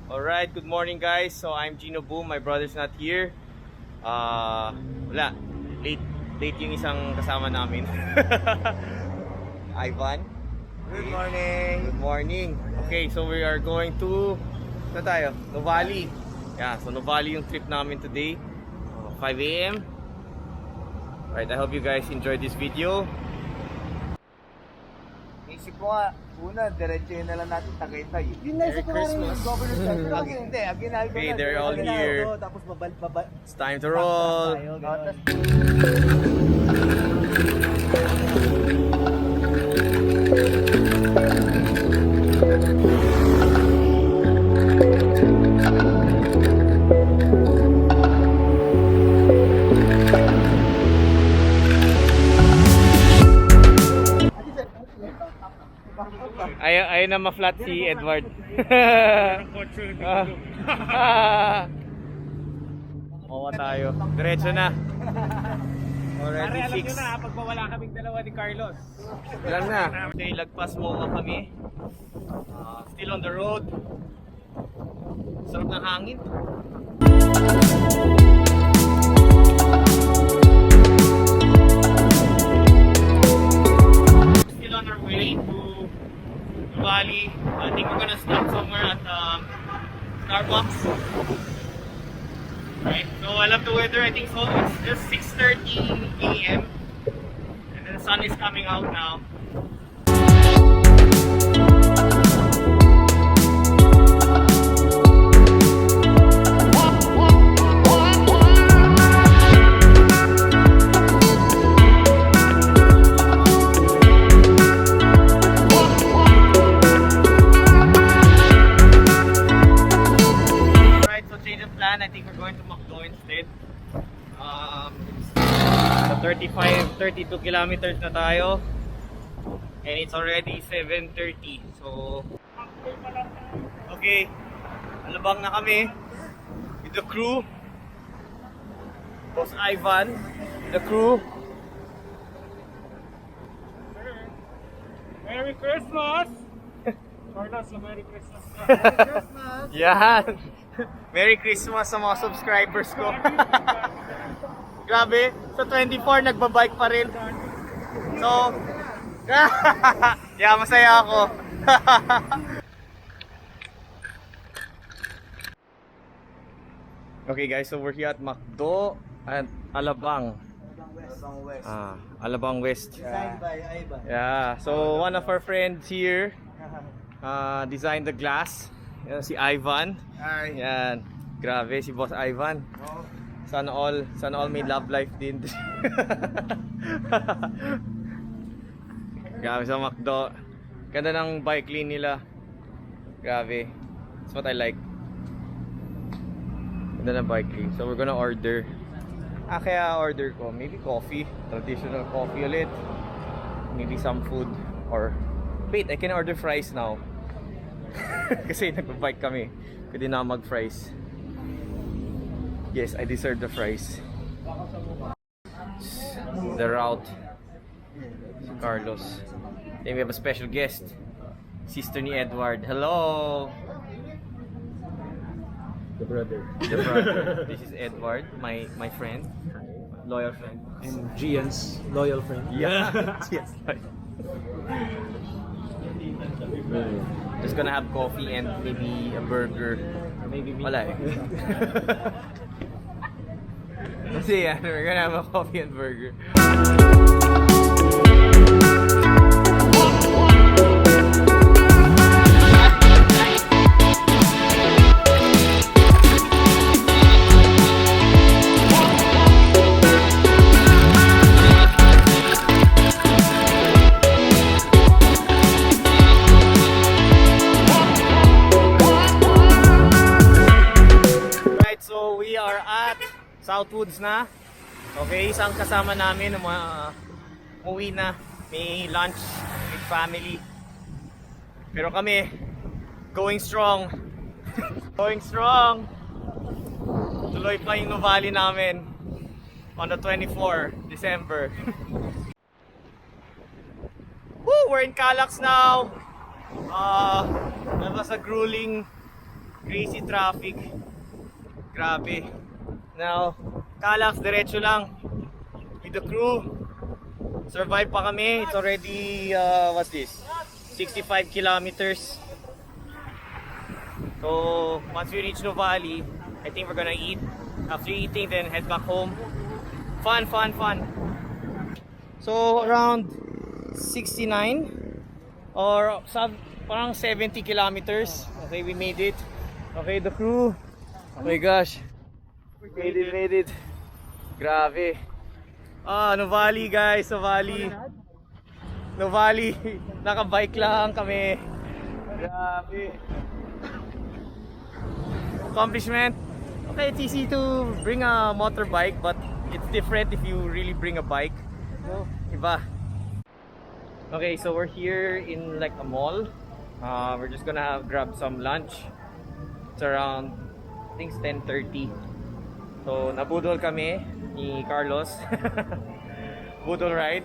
Alright, good morning guys. So I'm Gino Boom, my brother's not here. Wala. Late yung isang kasama namin. Ivan. Good morning. Good morning. Okay, so we are going to saan tayo? Nuvali. Yeah, so Nuvali yung trip namin today. 5 AM. Alright, I hope you guys enjoyed this video. Isip ko nga, una, diretso na lang natin Tagaytay. Yun na, isip ko nga rin yung governor's center. Hindi, aginaldo na. Okay, they're all here. Tapos It's time to roll. Ayun na ma-flat si Edward. Mawa tayo. Diretso na. Already 6. Pag mawala kaming dalawa ni Carlos. Ilan na? Okay, lagpas mo kami. Still on the road. Sarap ng hangin. Still on our way to Nuvali. I think we're gonna stop somewhere at Starbucks. Right, so I love the weather. I think so. It's just 6:30 AM, and then the sun is coming out now. I think we're going to McDo instead. So 32 kilometers na tayo. And it's already 7:30. So okay, alabang na kami with the crew. Boss Ivan, the crew. Merry Christmas! Carlos, Merry Christmas! Yan! Merry Christmas sa mga subscribers ko. Grabe, sa 24 nagbabike pa rin. So, yeah, masaya ako. Okay guys, so we're here at McDo at Alabang. Alabang West. Designed by Ivan. Yeah, so one of our friends here designed the glass. Yan, si Ivan. Hi. Yan. Grabe si Boss Ivan. Sana all may love life din. Grabe sa McDo. Ganda ng bike lane nila. Grabe. That's what I like. Ganda ng bike lane. So we're gonna order. Kaya order ko maybe coffee. Traditional coffee ulit. Maybe some food. Or wait, I can order fries now. Kasi nagbabike kami. Pwede na mag-fries. Yes, I deserve the fries. The route. Si Carlos. Then we have a special guest. Sister ni Edward. Hello! The brother. The brother. This is Edward, my friend. Loyal friend. And Gian's loyal friend. Yeah. Yes. Just gonna have coffee and maybe a burger. Maybe me. Wala eh. Kasi yan, we're gonna have a coffee and burger. Southwoods na. Okay, isang kasama namin umuwi na. May lunch with family. Pero kami going strong. Going strong. Tuloy pa yung Nuvali namin on the 24 December. Woo, we're in Calax now. That was a grueling Crazy traffic. Grabe. Now, Calax, diretso lang. With the crew. Survive pa kami. It's already, what's this? 65 kilometers. So, once we reach Nuvali, I think we're gonna eat. After eating, then head back home. Fun, fun, fun. So, around 69 or parang 70 kilometers. Okay, we made it. Okay, the crew. Oh my gosh. Made it. Grabe. Nuvali guys, Nuvali. Nuvali. Nakabike lang kami. Grabe. Accomplishment. Okay, it's easy to bring a motorbike, but it's different if you really bring a bike. No, iba. Okay, so we're here in like a mall. We're just gonna grab some lunch. It's around, I think it's 10:30. So nabudol kami ni Carlos. Budol ride.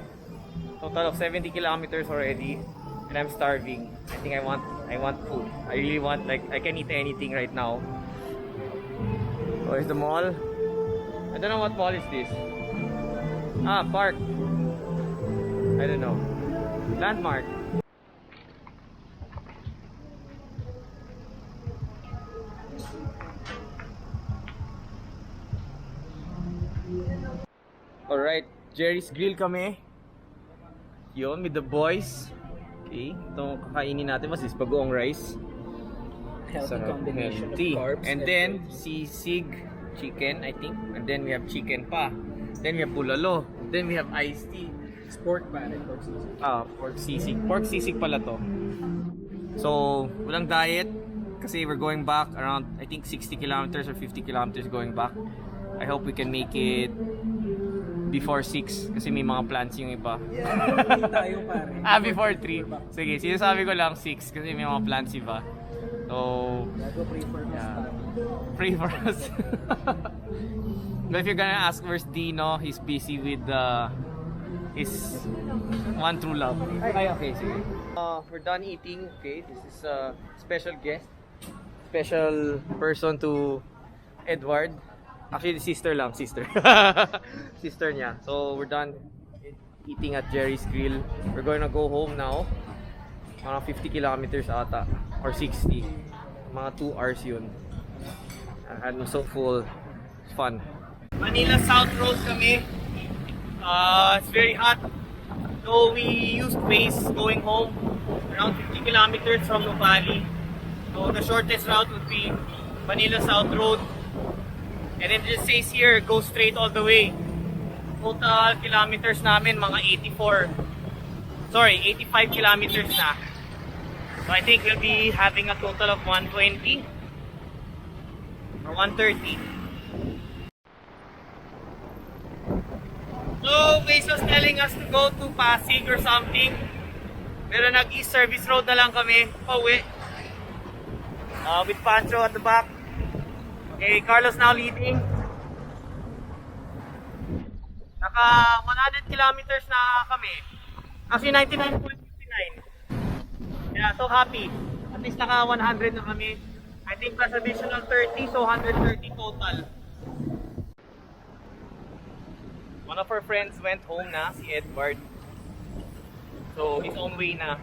Total of 70 kilometers already, and I'm starving. I think I want food. I really want, like, I can eat anything right now. Where's the mall? I don't know what mall is this. Park. I don't know. Landmark. Alright, Jerry's Grill kami. Yun, with the boys. Okay, itong kakainin natin. What's this? Bagoong rice. Healthy combination of Tea. carbs. And then, sisig chicken, I think. And then we have chicken pa. Then we have bulalo. Then we have iced tea. Pork pare, pork sisig. Pork sisig. Pork sisig pala to. So, walang diet. Kasi we're going back around, I think, 60 kilometers or 50 kilometers going back. I hope we can make it before 6 kasi may mga plans yung iba. Yeah, tayo pare. Before 3. Sige, sinasabi ko lang 6 kasi may mga plans iba. So, pray for us. But if you're gonna ask where's Dino, he's busy with his one true love. Ay, okay, sige. We're done eating. Okay, this is a special guest. Special person to Edward. Actually, sister lang, sister. Sister niya. So, we're done eating at Jerry's Grill. We're gonna go home now. Mga 50 kilometers ata. Or 60. Mga 2 hours yun. I'm so full. It's fun. Manila South Road kami. It's very hot. So, we used Waze going home. Around 50 kilometers from Nuvali. So, the shortest route would be Manila South Road. And it just says here, go straight all the way. Total kilometers namin, mga 85 kilometers na. So I think we'll be having a total of 120 or 130. So, Waze was telling us to go to Pasig or something. Pero nag-east service road na lang kami, pauwi. With Pancho at the back. Okay, Carlos now leading. Naka 100 kilometers na kami. Actually 99.59. Yeah, so happy. At least naka 100 na kami. I think plus additional 30, so 130 total. One of our friends went home na, si Edward. So his own way na.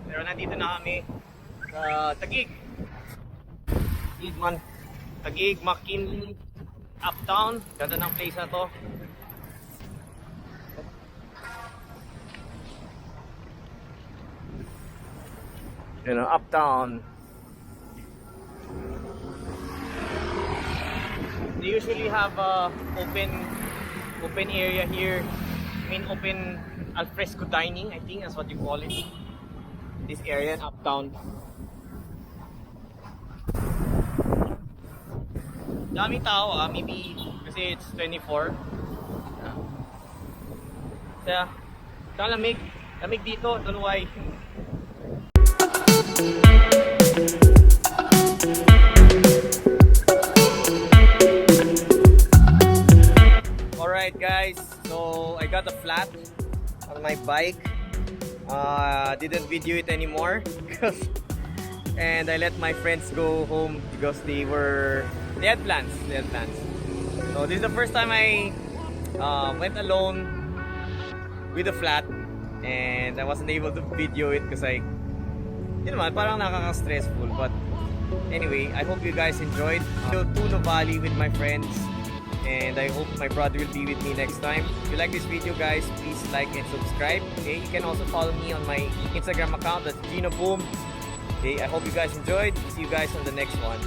Pero nandito na kami sa Taguig. Taguig, McKinley, Uptown. Ganda ng place na to. You know, Uptown. They usually have open area here. I mean, open alfresco dining, I think that's what you call it. This area in Uptown. Daming tao maybe kasi it's 24. Kaya, lamig dito, don't know why. Alright guys, so I got a flat on my bike. Didn't video it anymore because and I let my friends go home because they had plans. So this is the first time I went alone with a flat, and I wasn't able to video it because yun naman, parang nakaka-stressful. But anyway, I hope you guys enjoyed. To Nuvali with my friends, and I hope my brother will be with me next time. If you like this video, guys, please like and subscribe. Okay, you can also follow me on my Instagram account. That's Gino Boom. Okay, I hope you guys enjoyed. See you guys on the next one.